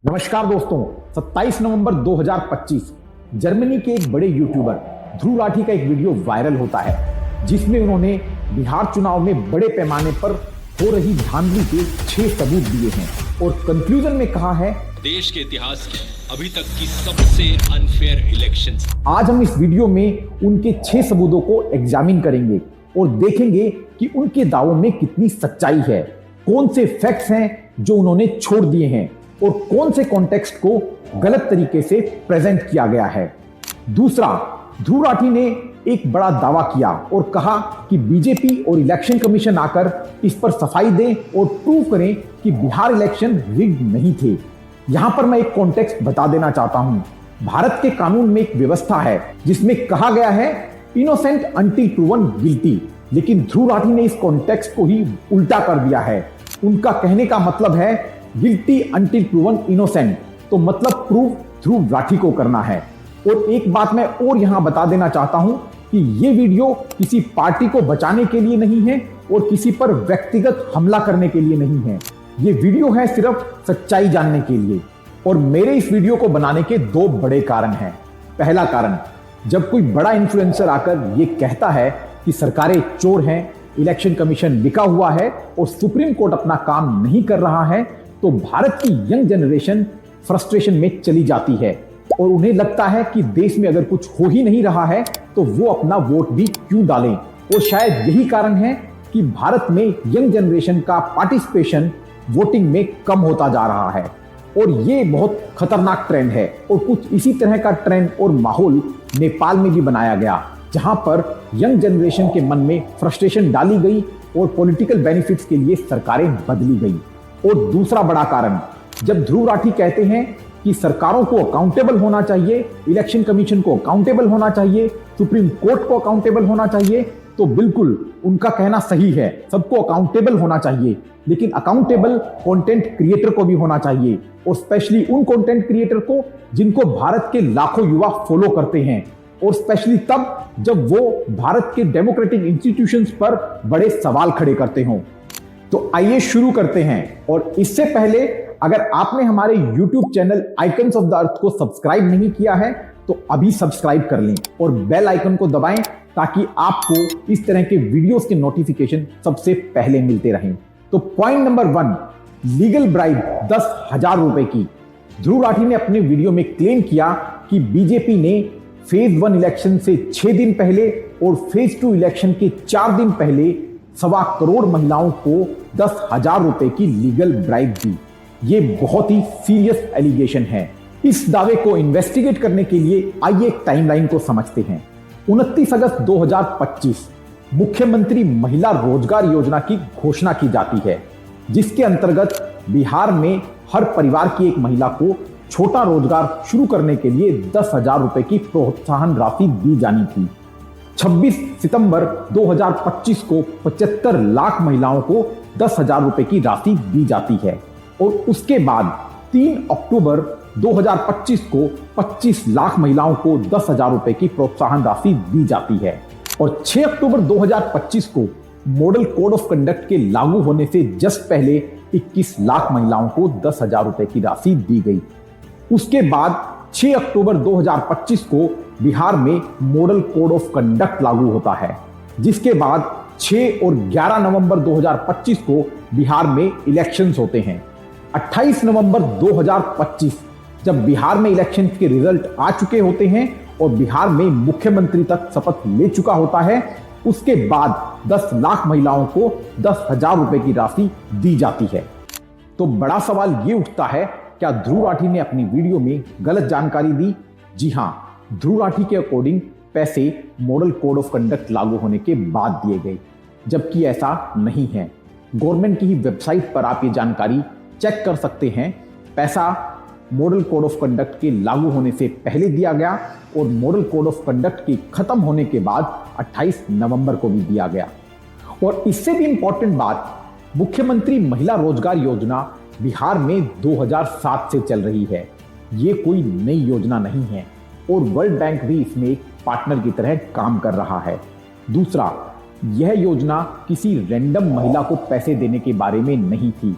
नमस्कार दोस्तों, 27 नवंबर 2025 जर्मनी के एक बड़े यूट्यूबर ध्रुव राठी का एक वीडियो वायरल होता है जिसमें उन्होंने बिहार चुनाव में बड़े पैमाने पर हो रही धांधली के 6 सबूत दिए हैं और कंक्लूजन में कहा है देश के इतिहास की अभी तक की सबसे अनफेयर इलेक्शंस। आज हम इस वीडियो में उनके 6 सबूतों को एग्जामिन करेंगे और देखेंगे कि उनके दावों में कितनी सच्चाई है, कौन से फैक्ट्स हैं जो उन्होंने छोड़ दिए हैं और कौन से कॉन्टेक्स्ट को गलत तरीके से प्रेजेंट किया गया है। दूसरा, ध्रुव राठी ने एक बड़ा दावा किया और कहा कि बीजेपी और इलेक्शन कमीशन आकर इस पर सफाई दें और प्रूव करें कि बिहार इलेक्शन रिग्ड नहीं थे। यहां पर मैं एक कॉन्टेक्स्ट बता देना चाहता हूं। भारत के कानून में एक व्यवस्था है जिसमें कहा गया है इनोसेंट अंटिल प्रूवन गिल्टी, लेकिन ध्रुव राठी ने इस कॉन्टेक्स्ट को ही उल्टा कर दिया है। उनका कहने का मतलब है गिल्टी अंटिल प्रूवन इनोसेंट, तो मतलब प्रूव ध्रुव राठी को करना है। और एक बात मैं और यहां बता देना चाहता हूं कि यह वीडियो किसी पार्टी को बचाने के लिए नहीं है और किसी पर व्यक्तिगत हमला करने के लिए नहीं है। यह वीडियो है सिर्फ सच्चाई जानने के लिए। और मेरे इस वीडियो को बनाने के 2 बड़े कारण हैं। पहला कारण, जब कोई बड़ा इन्फ्लुएंसर आकर यह कहता है कि सरकारें चोर हैं, इलेक्शन कमीशन लिखा हुआ है और सुप्रीम कोर्ट अपना काम नहीं कर रहा है, तो भारत की यंग जनरेशन फ्रस्ट्रेशन में चली जाती है और उन्हें लगता है कि देश में अगर कुछ हो ही नहीं रहा है तो वो अपना वोट भी क्यों डालें। और शायद यही कारण है कि भारत में यंग जनरेशन का पार्टिसिपेशन वोटिंग में कम होता जा रहा है और ये बहुत खतरनाक ट्रेंड है। और कुछ इसी तरह का ट्रेंड और माहौल नेपाल में भी बनाया गया, जहां पर यंग जनरेशन के मन में फ्रस्ट्रेशन डाली गई और पॉलिटिकल बेनिफिट्स के लिए सरकारें बदली गई। और दूसरा बड़ा कारण, जब ध्रुव राठी कहते हैं कि सरकारों को अकाउंटेबल होना चाहिए, इलेक्शन कमीशन को अकाउंटेबल होना चाहिए, सुप्रीम कोर्ट को अकाउंटेबल होना चाहिए, तो बिल्कुल उनका कहना सही है, सबको अकाउंटेबल होना चाहिए, लेकिन अकाउंटेबल कंटेंट क्रिएटर को भी होना चाहिए और स्पेशली उन कंटेंट क्रिएटर को जिनको भारत के लाखों युवा फॉलो करते हैं, और स्पेशली तब जब वो भारत के डेमोक्रेटिक इंस्टीट्यूशंस पर बड़े सवाल खड़े करते हों। तो आइए शुरू करते हैं। और इससे पहले अगर आपने हमारे YouTube channel icons of the earth को सब्सक्राइब नहीं किया है तो अभी सब्सक्राइब कर लें और बेल आइकन को दबाएं ताकि आपको इस तरह के वीडियोस के नोटिफिकेशन सबसे पहले मिलते रहें। तो पॉइंट नंबर 1, लीगल ब्राइब 10,000 रुपए की। ध्रुव राठी ने अपने वीडियो में क्लेम किया कि बीजेपी ने फेज 1 इलेक्शन से 6 दिन पहले और फेज 2 इलेक्शन के 4 दिन पहले 1.25 करोड़ महिलाओं को 10,000 रुपए की लीगल ब्राइब दी। ये बहुत ही सीरियस एलिगेशन है। इस दावे को इन्वेस्टिगेट करने के लिए आइए एक टाइमलाइन को समझते हैं। 29 अगस्त 2025 मुख्यमंत्री महिला रोजगार योजना की घोषणा की जाती है, जिसके अंतर्गत बिहार में हर परिवार की एक महिला को छोटा रोजगार शुरू करने के लिए 10,000 रुपए की प्रोत्साहन राशि दी जानी थी। 26 सितंबर 2025 को 75 लाख महिलाओं को 10,000 रुपए की राशि दी जाती है और उसके बाद 3 अक्टूबर 2025 को 25 लाख महिलाओं को 10,000 रुपए की प्रोत्साहन राशि दी जाती है और 6 अक्टूबर 2025 को मॉडल कोड ऑफ कंडक्ट के लागू होने से जस्ट पहले 21 लाख महिलाओं को 10,000 रुपए की राशि दी गई। उसके बाद 6 अक्टूबर 2025 को बिहार में मॉडल कोड ऑफ कंडक्ट लागू होता है, जिसके बाद 6 और 11 नवंबर 2025 को बिहार में इलेक्शंस होते हैं। 28 नवंबर 2025 जब बिहार में इलेक्शन के रिजल्ट आ चुके होते हैं और बिहार में मुख्यमंत्री तक शपथ ले चुका होता है, उसके बाद 10 लाख महिलाओं को 10,000 रुपए की राशि दी जाती है। तो बड़ा सवाल ये उठता है, क्या ध्रुव राठी ने अपनी वीडियो में गलत जानकारी दी? जी हां, ध्रुव राठी के अकॉर्डिंग पैसे मॉडल कोड ऑफ कंडक्ट लागू होने के बाद दिए गए, जबकि ऐसा नहीं है। गवर्नमेंट की ही वेबसाइट पर आप ये जानकारी चेक कर सकते हैं। पैसा मॉडल कोड ऑफ कंडक्ट के लागू होने से पहले दिया गया और मॉडल कोड ऑफ कंडक्ट के खत्म होने के बाद 28 नवंबर को भी दिया गया। और इससे भी इंपॉर्टेंट बात, मुख्यमंत्री महिला रोजगार योजना बिहार में 2007 से चल रही है। ये कोई नई योजना नहीं है और वर्ल्ड बैंक भी इसमें एक पार्टनर की तरह काम कर रहा है। दूसरा, यह योजना किसी रैंडम महिला को पैसे देने के बारे में नहीं थी।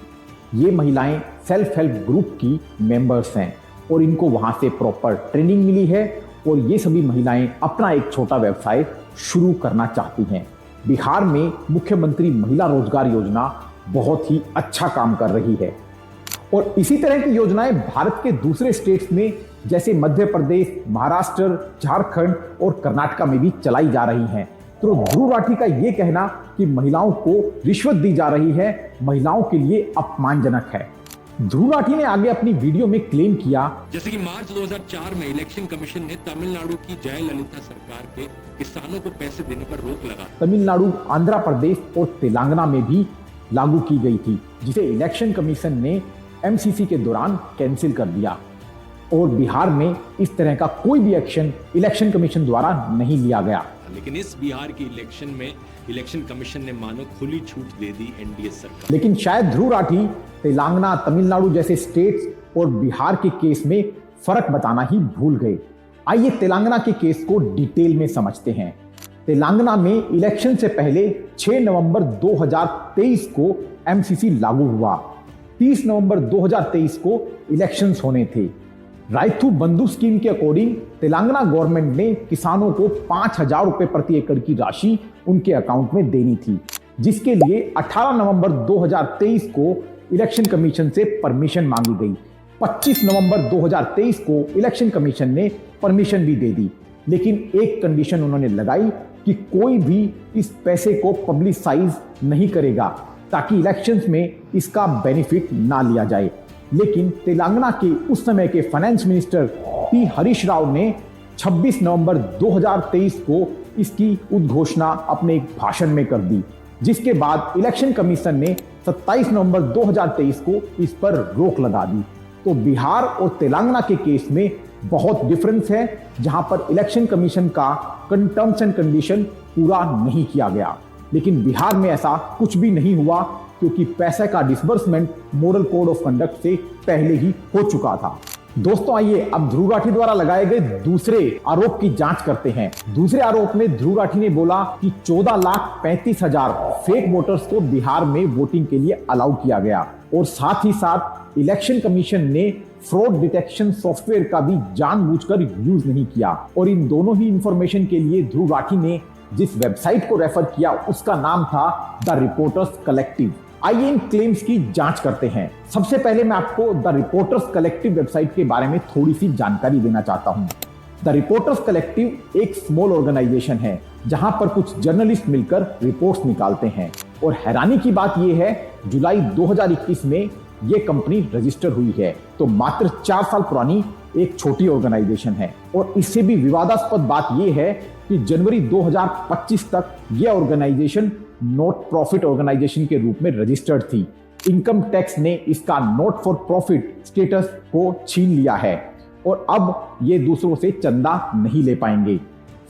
ये महिलाएं सेल्फ हेल्प ग्रुप की मेंबर्स हैं और इनको वहां से प्रॉपर ट्रेनिंग मिली है और ये सभी महिलाएं अपना एक छोटा व्यवसाय शुरू करना चाहती हैं। बिहार में मुख्यमंत्री महिला रोजगार योजना बहुत ही अच्छा काम कर रही है और इसी तरह की योजनाएं भारत के दूसरे स्टेट्स में जैसे मध्य प्रदेश, महाराष्ट्र, झारखंड और कर्नाटक में भी चलाई जा रही हैं। तो ध्रुव राठी का ये कहना कि महिलाओं को रिश्वत दी जा रही है, महिलाओं के लिए अपमानजनक है। ध्रुव राठी ने आगे अपनी वीडियो में क्लेम किया, जैसे कि मार्च 2004 में इलेक्शन कमीशन ने तमिलनाडु की जयललिता सरकार के किसानों को पैसे देने पर रोक लगा। तमिलनाडु, आंध्र प्रदेश और तेलंगाना में भी लागू की गई थी, जिसे इलेक्शन कमीशन ने एमसीसी के दौरान कैंसिल कर दिया और बिहार में इस तरह का कोई भी एक्शन इलेक्शन कमीशन द्वारा नहीं लिया गया। लेकिन इस बिहार की इलेक्शन में इलेक्शन कमीशन ने मानो खुली छूट दे दी एनडीए सरकार। लेकिन शायद ध्रुव राठी तेलंगाना, तमिलनाडु जैसे स्टेट्स और बिहार के केस में फर्क बताना ही भूल गए। आइए तेलंगाना के केस को डिटेल में समझते हैं। तेलंगाना में इलेक्शन से पहले 6 नवंबर 2023 को एमसीसी लागू हुआ। 30 नवंबर 2023 को इलेक्शंस होने थे। राइतु बंधु स्कीम के अकॉर्डिंग तेलंगाना गवर्नमेंट ने किसानों को 5,000 रुपए प्रति एकड़ की राशि उनके अकाउंट में देनी थी, जिसके लिए 18 नवंबर 2023 को इलेक्शन कमीशन से परमिशन मांगी गई। 25 नवंबर 2023 को इलेक्शन कमीशन ने परमिशन भी दे दी, लेकिन एक कंडीशन उन्होंने लगाई कि कोई भी इस पैसे को पब्लिसाइज नहीं करेगा ताकि इलेक्शंस में इसका बेनिफिट ना लिया जाए। लेकिन तेलंगाना के उस समय के finance minister P Harish Rao ने 26 नवंबर 2023 को इसकी उद्घोषणा अपने एक भाषण में कर दी, जिसके बाद इलेक्शन कमीशन ने 27 नवंबर 2023 को इस पर रोक लगा दी। तो बिहार और तेलंगाना के केस में बहुत डिफरेंस है, जहां पर इलेक्शन कमीशन का टर्म्स एंड कंडीशन पूरा नहीं किया गया। लेकिन बिहार में ऐसा कुछ भी नहीं हुआ क्योंकि पैसे का disbursement model code of conduct से पहले ही हो चुका था। दोस्तों आइए अब ध्रुव राठी द्वारा लगाए गए दूसरे आरोप की जांच करते हैं। दूसरे आरोप में ध्रुव राठी ने बोला कि 14,35,000 फेक वोटर्स को बिहार में वोटिंग के लिए अलाउ किया गया और साथ ही साथ इलेक्शन कमीशन ने फ्रॉड डिटेक्शन सॉफ्टवेयर का भी जानबूझकर यूज नहीं किया। और इन दोनों ही इंफॉर्मेशन के लिए ध्रुव राठी ने जिस वेबसाइट को रेफर किया उसका नाम था द रिपोर्टर्स कलेक्टिव। आइए इन क्लेम्स की जांच करते हैं। सबसे पहले मैं आपको द रिपोर्टर्स कलेक्टिव वेबसाइट के बारे में थोड़ी सी जानकारी देना चाहता हूं। द रिपोर्टर्स कलेक्टिव एक स्मॉल ऑर्गेनाइजेशन है जहां पर कुछ जर्नलिस्ट मिलकर रिपोर्ट्स निकालते हैं और हैरानी की बात यह है जुलाई 2021 में ये कंपनी रजिस्टर हुई है, तो मात्र 4 साल पुरानी एक छोटी ऑर्गेनाइजेशन है। और इससे भी विवादास्पद बात यह है कि जनवरी 2025 तक यह ऑर्गेनाइजेशन नॉट प्रॉफिट ऑर्गेनाइजेशन के रूप में रजिस्टर्ड थी। इनकम टैक्स ने इसका नॉट फॉर प्रॉफिट स्टेटस को छीन लिया है और अब ये दूसरों से चंदा नहीं ले पाएंगे।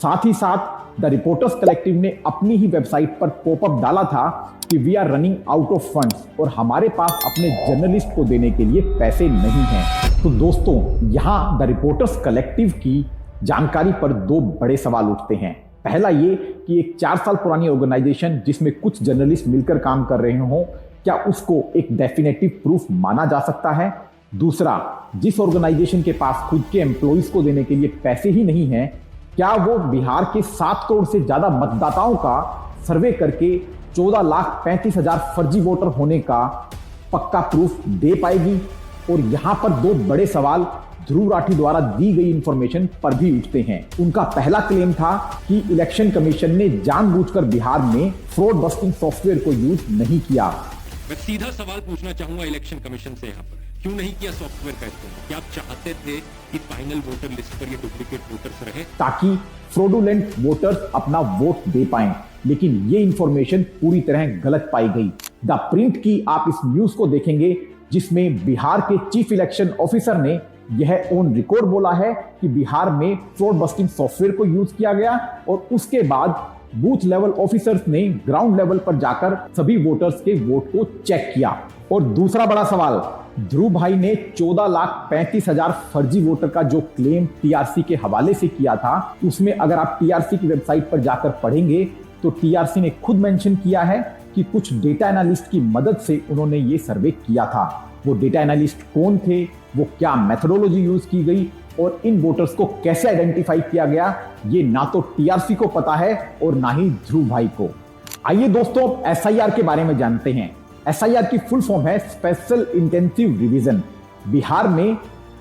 साथ ही साथ द रिपोर्टर्स कलेक्टिव ने अपनी ही वेबसाइट पर पॉपअप डाला था कि we are running out of funds और हमारे पास अपने जर्नलिस्ट को देने के लिए पैसे नहीं हैं। तो दोस्तों यहाँ द रिपोर्टर्स कलेक्टिव की जानकारी पर 2 बड़े सवाल उठते हैं। पहला ये कि एक 4 साल पुरानी ऑर्गेनाइजेशन जिसमें कुछ जर्नलिस्ट मिलकर काम कर रहे हों, क्या उसको एक डेफिनेटिव प्रूफ माना जा सकता है? दूसरा, जिस ऑर्गेनाइजेशन के पास खुद के एम्प्लॉइज को देने के लिए पैसे ही नहीं हैं, क्या वो बिहार के 7 करोड़ से ज्यादा मतदाताओं का सर्वे करके 14,35,000 फर्जी वोटर होने का पक्का प्रूफ दे पाएगी? और यहां पर 2 बड़े सवाल ध्रुव राठी द्वारा दी गई इंफॉर्मेशन पर भी उठते हैं। उनका पहला क्लेम था कि इलेक्शन कमीशन ने जानबूझकर बिहार में फ्रॉड बस्टिंग सॉफ्टवेयर को यूज नहीं किया। मैं सीधा सवाल पूछना चाहूंगा इलेक्शन कमीशन से, यहाँ पर क्यों नहीं किया सॉफ्टवेयर का इस्तेमाल? क्या आप चाहते थे कि फाइनल वोटर लिस्ट पर ये डुप्लीकेट वोटर्स रहे ताकि फ्रॉडुलेंट वोटर्स अपना वोट दे पाएं? लेकिन ये इंफॉर्मेशन पूरी तरह गलत पाई गई। द प्रिंट की आप इस न्यूज को देखेंगे जिसमें बिहार के चीफ इलेक्शन ऑफिसर ने यह ऑन रिकॉर्ड बोला है कि बिहार में फ्रॉड बस्टिंग सॉफ्टवेयर को यूज किया गया और उसके बाद बूथ लेवल ऑफिसर्स ने ग्राउंड लेवल पर जाकर सभी वोटर्स के वोट को चेक किया। और दूसरा बड़ा सवाल, ध्रुव भाई ने 14,35,000 फर्जी वोटर का जो क्लेम टीआरसी के हवाले से किया था, उसमें अगर आप टीआरसी की वेबसाइट पर जाकर पढ़ेंगे तो टीआरसी ने खुद मेंशन किया है कि कुछ डेटा एनालिस्ट की मदद से उन्होंने ये सर्वे किया था। वो डेटा एनालिस्ट कौन थे, वो क्या मेथोडोलॉजी यूज की गई और इन वोटर्स को कैसे आइडेंटिफाई किया गया, ये ना तो टीआरसी को पता है और ना ही ध्रुव भाई को। आइए दोस्तों एसआईआर के बारे में जानते हैं। एसआईआर की फुल फॉर्म है स्पेशल इंटेंसिव रिवीजन। बिहार में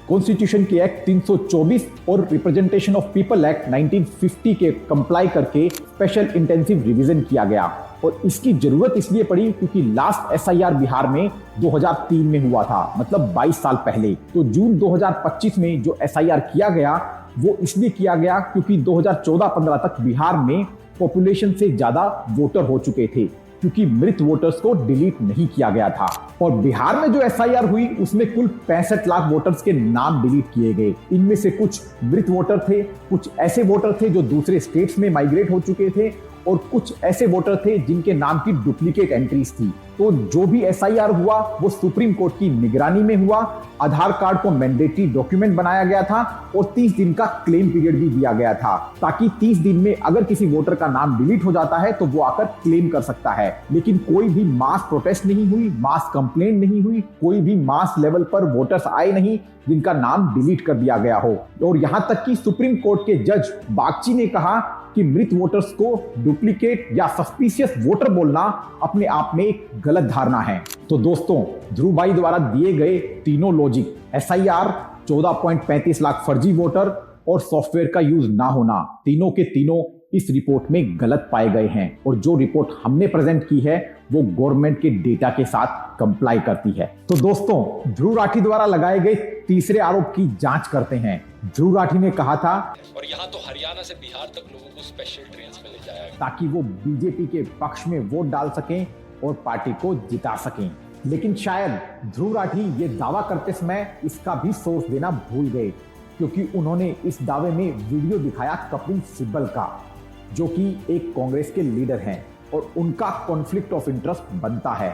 कॉन्स्टिट्यूशन के एक्ट 324 और रिप्रेजेंटेशन ऑफ पीपल एक्ट 1950 के कंप्लाई करके स्पेशल इंटेंसिव रिवीजन किया गया और इसकी जरूरत इसलिए पड़ी क्योंकि लास्ट एसआईआर बिहार में 2003 में हुआ था, मतलब 22 साल पहले। तो जून 2025 में जो एसआईआर किया गया वो इसलिए किया गया क्योंकि 2014-15 तक बिहार में पॉपुलेशन से ज्यादा वोटर हो चुके थे, क्योंकि मृत वोटर्स को डिलीट नहीं किया गया था। और बिहार में जो एसआईआर हुई उसमें कुल 65 लाख वोटर्स के नाम डिलीट किए गए। इनमें से कुछ मृत वोटर थे, कुछ ऐसे वोटर थे जो दूसरे स्टेट्स में माइग्रेट हो चुके थे और कुछ ऐसे वोटर थे जिनके नाम की डुप्लीकेट एंट्रीज थी। तो जो भी एसआईआर हुआ वो सुप्रीम कोर्ट की निगरानी में हुआ। आधार कार्ड को मैंडेटरी डॉक्यूमेंट बनाया गया था और 30 दिन का क्लेम पीरियड भी दिया गया था, ताकि 30 दिन में अगर किसी वोटर का नाम डिलीट हो जाता है तो वो आकर क्लेम कर सकता है। लेकिन कोई भी मास प्रोटेस्ट नहीं हुई, मास कंप्लेंट नहीं हुई, कोई भी मास लेवल पर वोटर्स आए नहीं जिनका नाम डिलीट कर दिया गया हो। और यहां तक कि सुप्रीम कोर्ट के जज बागची ने कहा कि मृत वोटर्स को डुप्लीकेट या सस्पिशियस वोटर बोलना अपने आप में एक गलत धारणा है। तो दोस्तों ध्रुव भाई द्वारा दिए गए तीनों लॉजिक, एसआईआर, 14.35 लाख फर्जी वोटर और सॉफ्टवेयर का यूज ना होना, तीनों के तीनों इस रिपोर्ट में गलत पाए गए हैं। और जो रिपोर्ट हमने प्रेजेंट की है वो गवर्नमेंट के डेटा के साथ कंप्लाई करती है। तो दोस्तों ध्रुव राठी द्वारा लगाए गए तीसरे आरोप की जांच करते हैं। ध्रुव राठी ने कहा था और यहाँ तो हरियाणा से बिहार तक लोगों को स्पेशल ट्रेन में ले जाया ताकि वो बीजेपी के पक्ष में वोट डाल सकें और पार्टी को जिता सकें। लेकिन शायद ध्रुव राठी ये दावा करते समय इसका भी सोर्स देना भूल गए, क्योंकि उन्होंने इस दावे में वीडियो दिखाया कपिल सिब्बल का, जो कि एक कांग्रेस के लीडर हैं और उनका कॉन्फ्लिक्ट ऑफ इंटरेस्ट बनता है।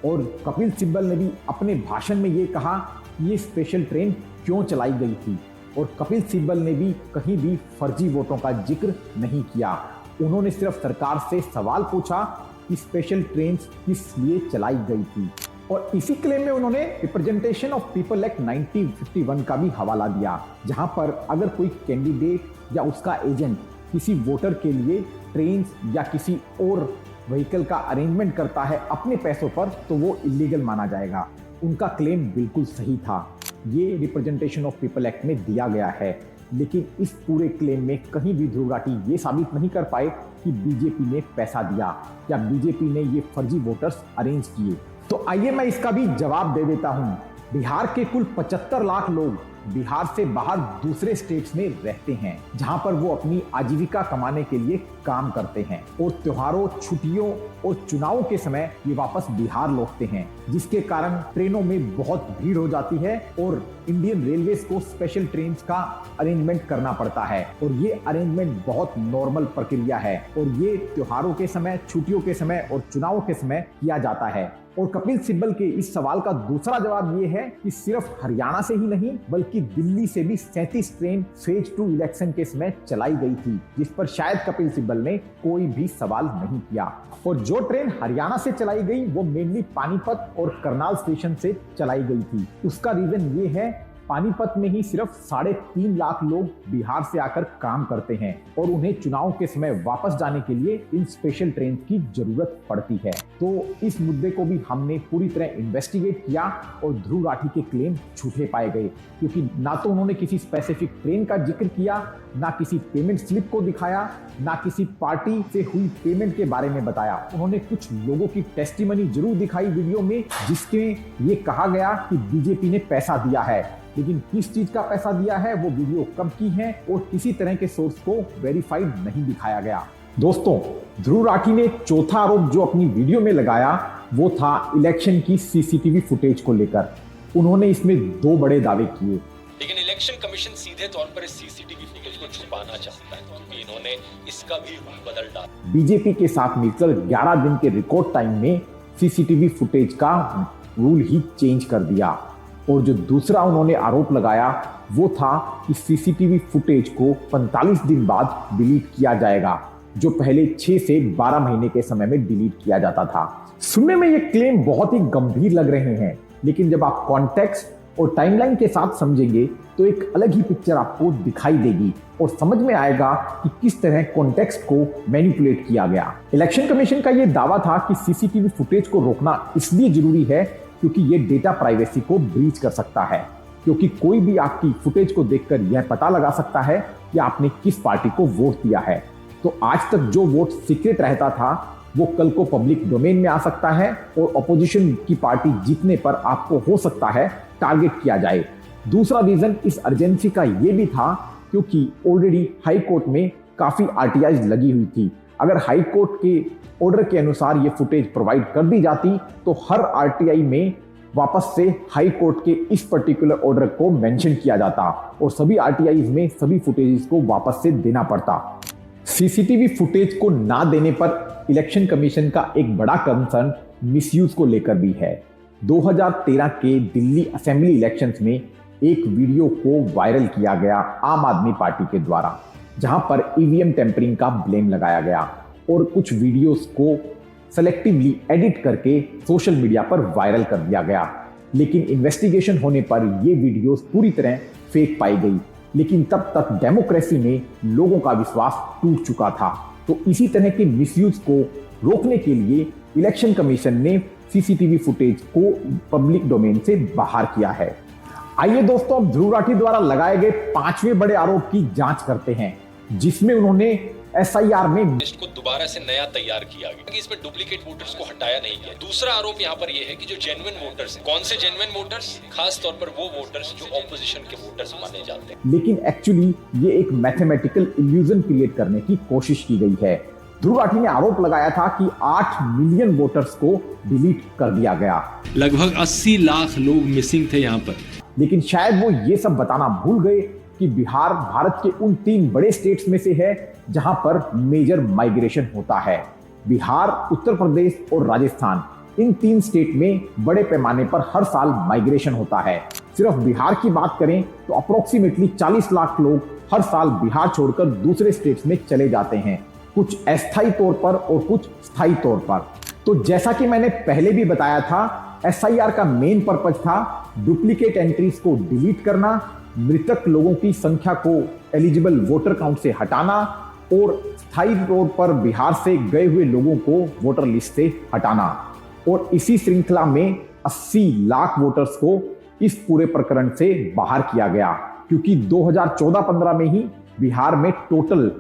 और कपिल सिब्बल ने भी अपने भाषण में ये कहा कि ये स्पेशल ट्रेन क्यों चलाई गई थी, और कपिल सिब्बल ने भी कहीं भी फर्जी वोटों का जिक्र नहीं किया। उन्होंने सिर्फ सरकार से सवाल पूछा कि स्पेशल ट्रेन किस लिए चलाई गई थी। और इसी क्लेम में उन्होंने रिप्रेजेंटेशन ऑफ पीपल एक्ट 1951 का भी हवाला दिया, जहां पर अगर कोई कैंडिडेट या उसका एजेंट किसी वोटर के लिए ट्रेन या किसी और व्हीकल का अरेंजमेंट करता है अपने पैसों पर, तो वो इलीगल माना जाएगा। उनका क्लेम बिल्कुल सही था, ये रिप्रेजेंटेशन ऑफ पीपल एक्ट में दिया गया है। लेकिन इस पूरे क्लेम में कहीं भी ध्रुव राठी ये साबित नहीं कर पाए कि बीजेपी ने पैसा दिया या बीजेपी ने ये फर्जी वोटर्स अरेंज किए। तो आइए मैं इसका भी जवाब दे देता हूं। बिहार के कुल 75 लाख लोग बिहार से बाहर दूसरे स्टेट्स में रहते हैं, जहां पर वो अपनी आजीविका कमाने के लिए काम करते हैं और त्योहारों, छुट्टियों और चुनावों के समय ये वापस बिहार लौटते हैं, जिसके कारण ट्रेनों में बहुत भीड़ हो जाती है और इंडियन रेलवेज को स्पेशल ट्रेन का अरेंजमेंट करना पड़ता है। और ये अरेंजमेंट बहुत नॉर्मल प्रक्रिया है और ये त्योहारों के समय, छुट्टियों के समय और चुनावों के समय किया जाता है। और कपिल सिब्बल के इस सवाल का दूसरा जवाब ये है कि सिर्फ हरियाणा से ही नहीं बल्कि दिल्ली से भी 37 ट्रेन फेज 2 इलेक्शन के समय चलाई गई थी, जिस पर शायद कपिल सिब्बल ने कोई भी सवाल नहीं किया। और जो ट्रेन हरियाणा से चलाई गई वो मेनली पानीपत और करनाल स्टेशन से चलाई गई थी। उसका रीजन ये है, पानीपत में ही सिर्फ 3.5 लाख लोग बिहार से आकर काम करते हैं और उन्हें चुनाव के समय वापस जाने के लिए इन स्पेशल ट्रेन की जरूरत पड़ती है। तो इस मुद्दे को भी हमने पूरी तरह इन्वेस्टिगेट किया और ध्रुव राठी के क्लेम झूठे पाए गए, क्योंकि ना तो उन्होंने किसी स्पेसिफिक ट्रेन का जिक्र किया, ना किसी पेमेंट स्लिप को दिखाया, ना किसी पार्टी से हुई पेमेंट के बारे में बताया। उन्होंने कुछ लोगों की टेस्टिमनी जरूर दिखाई वीडियो में, जिसके ये कहा गया कि बीजेपी ने पैसा दिया है, लेकिन किस चीज का पैसा दिया है, वो वीडियो कब की है और किसी तरह के सोर्स को वेरीफाइड नहीं दिखाया गया। दोस्तों ध्रुव राठी ने चौथा आरोप जो अपनी वीडियो में लगाया वो था इलेक्शन की सीसीटीवी फुटेज को लेकर। उन्होंने इसमें 2 बड़े दावे किए, लेकिन इलेक्शन कमीशन सीधे तौर पर इस सीसीटीवी फुटेज को छुपाना चाहता है, क्योंकि इन्होंने इसका भी रूल बदल डाला। बीजेपी के साथ मिलकर 11 दिन के रिकॉर्ड टाइम में सीसीटीवी फुटेज का रूल ही चेंज कर दिया। और जो दूसरा उन्होंने आरोप लगाया वो था कि सीसीटीवी फुटेज को 45 दिन बाद डिलीट किया जाएगा। जो पहले 6 से 12 महीने के समय में डिलीट किया जाता था। सुनने में ये क्लेम बहुत ही गंभीर लग रहे हैं, लेकिन जब आप कॉन्टेक्स्ट और टाइमलाइन के साथ समझेंगे तो एक अलग ही पिक्चर आपको दिखाई देगी और समझ में आएगा कि किस तरह कॉन्टेक्स्ट को मैनिपुलेट किया गया। इलेक्शन कमीशन का यह दावा था कि सीसीटीवी फुटेज को रोकना इसलिए जरूरी है क्योंकि यह डेटा प्राइवेसी को ब्रीच कर सकता है, क्योंकि कोई भी आपकी फुटेज को देखकर यह पता लगा सकता है कि आपने किस पार्टी को वोट दिया है। तो आज तक जो वोट सीक्रेट रहता था वो कल को पब्लिक डोमेन में आ सकता है और ऑपोजिशन की पार्टी जीतने पर आपको हो सकता है टारगेट किया जाए। दूसरा रीजन इस अर्जेंसी का ये भी था क्योंकि ऑलरेडी हाई कोर्ट में काफी आरटीआई लगी हुई थी। अगर हाई कोर्ट के ऑर्डर के अनुसार ये फुटेज प्रोवाइड कर दी जाती तो हर आरटीआई में वापस से हाई कोर्ट के इस पर्टिकुलर ऑर्डर को मेंशन किया जाता और सभी आरटीआईज में सभी फुटेजेस को वापस से देना पड़ता। सीसीटीवी फुटेज को ना देने पर इलेक्शन कमीशन का एक बड़ा कंसर्न मिसयूज को लेकर भी है। 2013 के दिल्ली असेंबली इलेक्शंस में एक वीडियो को वायरल किया गया आम आदमी पार्टी के द्वारा, जहां पर ईवीएम टेम्परिंग का ब्लेम लगाया गया और कुछ वीडियोस को सेलेक्टिवली एडिट करके सोशल मीडिया पर वायरल कर दिया गया। लेकिन इन्वेस्टिगेशन होने पर ये वीडियोस पूरी तरह फेक पाई गई, लेकिन तब तक डेमोक्रेसी में लोगों का विश्वास टूट चुका था। तो इसी तरह के मिसयूज को रोकने के लिए इलेक्शन कमीशन ने सीसीटीवी फुटेज को पब्लिक डोमेन से बाहर किया है। आइए दोस्तों, अब ध्रुव राठी द्वारा लगाए गए 5वें बड़े आरोप की जांच करते हैं, जिसमें उन्होंने एसआईआर में लिस्ट को दोबारा से नया तैयार किया गया कि इसमें डुप्लीकेट वोटर्स को हटाया नहीं गया। दूसरा आरोप यहाँ पर यह है कि जो जेन्युइन वोटर्स हैं, कौन से जेन्युइन वोटर्स, खास तौर पर वो वोटर्स जो ऑपोजिशन के वोटर्स माने जाते हैं। लेकिन एक्चुअली ये एक मैथमेटिकल इल्यूजन क्रिएट करने की कोशिश की गई है। ध्रुव राठी ने आरोप लगाया था कि 8 मिलियन वोटर्स को डिलीट कर दिया गया। लगभग 80 लाख लोग मिसिंग थे यहाँ पर। लेकिन शायद वो ये सब बताना भूल गए कि बिहार भारत के उन 3 बड़े स्टेट्स में से है जहां पर मेजर माइग्रेशन होता है। बिहार, उत्तर प्रदेश और राजस्थान, इन 3 स्टेट में बड़े पैमाने पर हर साल माइग्रेशन होता है। सिर्फ बिहार की बात करें तो अप्रोक्सीमेटली 40 लाख लोग हर साल बिहार छोड़कर दूसरे स्टेट्स में चले जाते हैं, कुछ अस्थायी तौर पर और कुछ स्थायी तौर पर। तो जैसा कि मैंने पहले भी बताया था, एसआईआर का मेन पर्पज था डुप्लीकेट एंट्रीज को डिलीट करना, मृतक लोगों की संख्या को एलिजिबल वोटर काउंट से हटाना और स्थायी तौर पर बिहार से गए हुए लोगों को वोटर लिस्ट से हटाना। और इसी श्रृंखला में 80 लाख वोटर्स को इस पूरे प्रकरण से बाहर किया गया, क्योंकि 2014-15 में ही बिहार में टोटल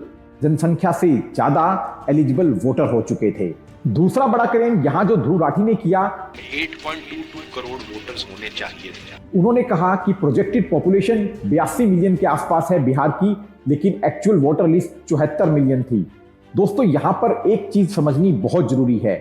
जनसंख्या से ज्यादा एलिजिबल वोटर हो चुके थे। दूसरा बड़ा क्लेम यहां जो ध्रुव राठी ने किया, 8.22 करोड़ वोटर्स होने चाहिए थे। उन्होंने कहा कि प्रोजेक्टेड पॉपुलेशन 82 मिलियन के आसपास है बिहार की, लेकिन एक्चुअल वोटर लिस्ट 74 मिलियन थी। दोस्तों, यहां पर एक चीज समझनी बहुत जरूरी है,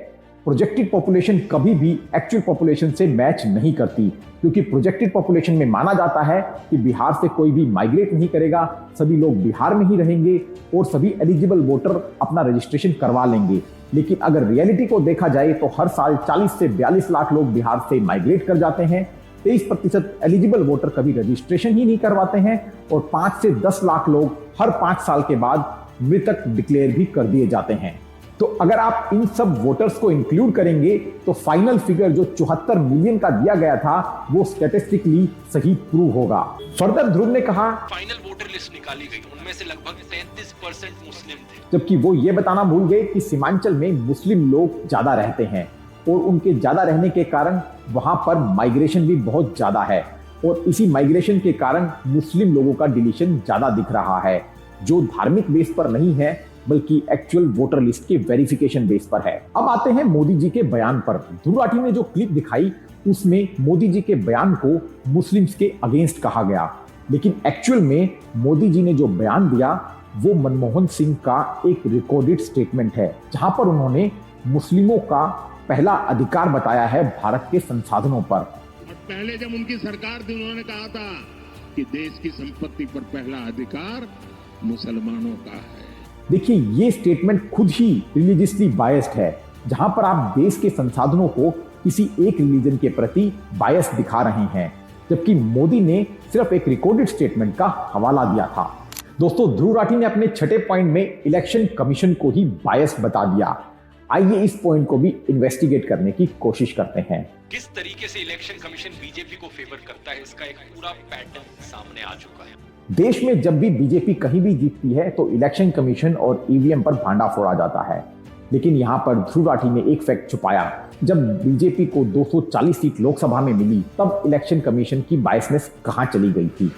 प्रोजेक्टेड पॉपुलेशन कभी भी एक्चुअल पॉपुलेशन से मैच नहीं करती, क्योंकि प्रोजेक्टेड पॉपुलेशन में माना जाता है कि बिहार से कोई भी माइग्रेट नहीं करेगा, सभी लोग बिहार में ही रहेंगे और सभी एलिजिबल वोटर अपना रजिस्ट्रेशन करवा लेंगे। लेकिन अगर रियलिटी को देखा जाए तो हर साल 40 से 42 लाख लोग बिहार से माइग्रेट कर जाते हैं, 23% एलिजिबल वोटर कभी रजिस्ट्रेशन ही नहीं करवाते हैं और 5 से 10 लाख लोग हर 5 साल के बाद मृतक डिक्लेयर भी कर दिए जाते हैं। तो अगर आप इन सब वोटर्स को इंक्लूड करेंगे तो फाइनल फिगर जो 74 मिलियन का दिया गया था वो स्टैटिस्टिकली सही प्रूव होगा। फर्दर ध्रुव ने कहा, फाइनल वोटर लिस्ट निकाली गई, उनमें से लगभग 33% मुस्लिम थे, जबकि वो ये बताना भूल गए कि सीमांचल में मुस्लिम लोग ज्यादा रहते हैं और उनके ज्यादा रहने के कारण वहां पर माइग्रेशन भी बहुत ज्यादा है और इसी माइग्रेशन के कारण मुस्लिम लोगों का डिलीशन ज्यादा दिख रहा है, जो धार्मिक बेस पर नहीं है बल्कि एक्चुअल वोटर लिस्ट के वेरिफिकेशन बेस पर है। अब आते हैं मोदी जी के बयान पर। ध्रुव राठी ने जो क्लिप दिखाई उसमें मोदी जी के बयान को मुस्लिम्स के अगेंस्ट कहा गया, लेकिन एक्चुअल में मोदी जी ने जो बयान दिया वो मनमोहन सिंह का एक रिकॉर्डेड स्टेटमेंट है, जहां पर उन्होंने मुस्लिमों का पहला अधिकार बताया है भारत के संसाधनों पर। पहले जब उनकी सरकार थी उन्होंने कहा था कि देश की संपत्ति पर पहला अधिकार मुसलमानों का है। देखिए, ये स्टेटमेंट खुद ही रिलीजियसली बायस्ड है, जहां पर आप देश के संसाधनों को किसी एक रिलीजन के प्रति बायस दिखा रहे हैं, जबकि मोदी ने सिर्फ एक रिकॉर्डेड स्टेटमेंट का हवाला दिया था। दोस्तों, ध्रुव राठी ने अपने छठे पॉइंट में इलेक्शन कमीशन को ही बायस बता दिया। आइए इस पॉइंट को भी इन्वेस्टिगेट करने की कोशिश करते हैं। किस तरीके से इलेक्शन कमीशन बीजेपी को फेवर करता है, इसका एक पूरा पैटर्न सामने आ चुका है। देश में जब भी बीजेपी कहीं भी जीतती है तो इलेक्शन कमीशन और ईवीएम पर भांडा फोड़ा जाता है, लेकिन यहां पर ध्रुव राठी ने एक फैक्ट छुपाया। जब बीजेपी को 240 सीट लोकसभा में मिली तब इलेक्शन कमीशन की बायसनेस कहां चली गई थी।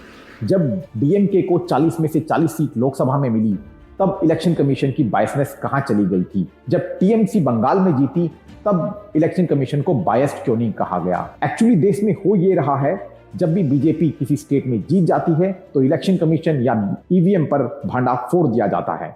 जब डीएमके को 40 में से 40 सीट लोकसभा में मिली तब इलेक्शन कमीशन की बायसनेस कहां चली गई थी। जब टीएमसी बंगाल में जीती तब इलेक्शन कमीशन को बायस्ड क्यों नहीं कहा गया। एक्चुअली देश में हो ये रहा है, जब भी बीजेपी किसी स्टेट में जीत जाती है तो इलेक्शन कमीशन या ईवीएम पर भांडा फोड़ दिया जाता है।